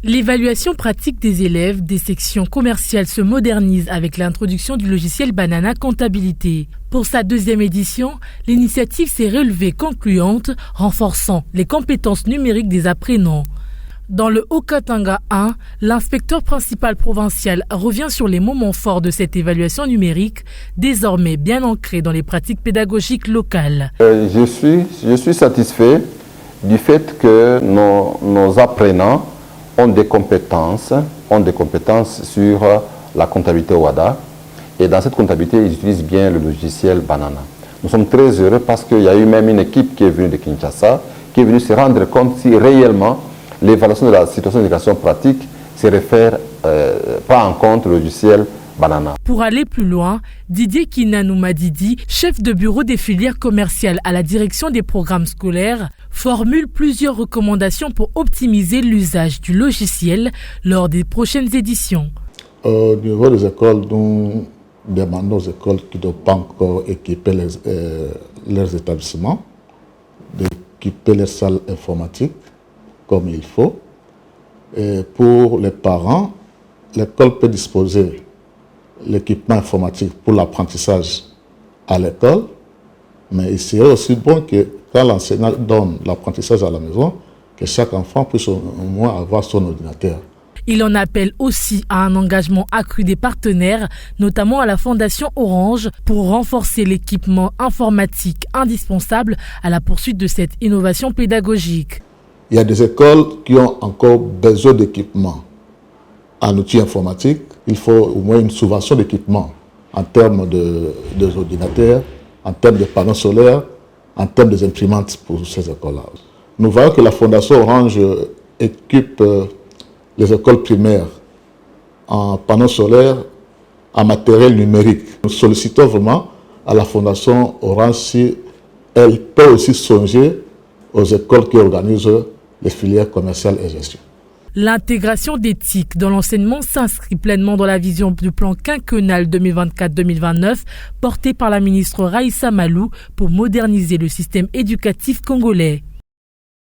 L'évaluation pratique des élèves des sections commerciales se modernise avec l'introduction du logiciel Banana Comptabilité. Pour sa deuxième édition, l'initiative s'est relevée concluante, renforçant les compétences numériques des apprenants. Dans le Haut-Katanga 1, l'inspecteur principal provincial revient sur les moments forts de cette évaluation numérique, désormais bien ancrée dans les pratiques pédagogiques locales. Je suis satisfait du fait que nos apprenants ont des compétences sur la comptabilité WADA. Et dans cette comptabilité, ils utilisent bien le logiciel Banana. Nous sommes très heureux parce qu'il y a eu même une équipe qui est venue de Kinshasa, qui est venue se rendre compte si réellement l'évaluation de la situation d'éducation pratique se réfère pas en compte le logiciel Banana. Pour aller plus loin, Didier Kinanou Madidi, chef de bureau des filières commerciales à la direction des programmes scolaires, formule plusieurs recommandations pour optimiser l'usage du logiciel lors des prochaines éditions. Au niveau des écoles, nous demandons aux écoles qui ne doivent pas encore équiper leurs établissements, d'équiper les salles informatiques comme il faut. Et pour les parents, l'école peut disposer l'équipement informatique pour l'apprentissage à l'école, mais il serait aussi bon que quand l'enseignant donne l'apprentissage à la maison, que chaque enfant puisse au moins avoir son ordinateur. Il en appelle aussi à un engagement accru des partenaires, notamment à la Fondation Orange, pour renforcer l'équipement informatique indispensable à la poursuite de cette innovation pédagogique. Il y a des écoles qui ont encore besoin d'équipement en outils informatiques. Il faut au moins une subvention d'équipement en termes d'ordinateurs, en termes de panneaux solaires, en termes des imprimantes pour ces écoles-là. Nous voyons que la Fondation Orange équipe les écoles primaires en panneaux solaires, en matériel numérique. Nous sollicitons vraiment à la Fondation Orange si elle peut aussi songer aux écoles qui organisent les filières commerciales et gestion. L'intégration d'éthique dans l'enseignement s'inscrit pleinement dans la vision du plan quinquennal 2024-2029 porté par la ministre Raïssa Malou pour moderniser le système éducatif congolais.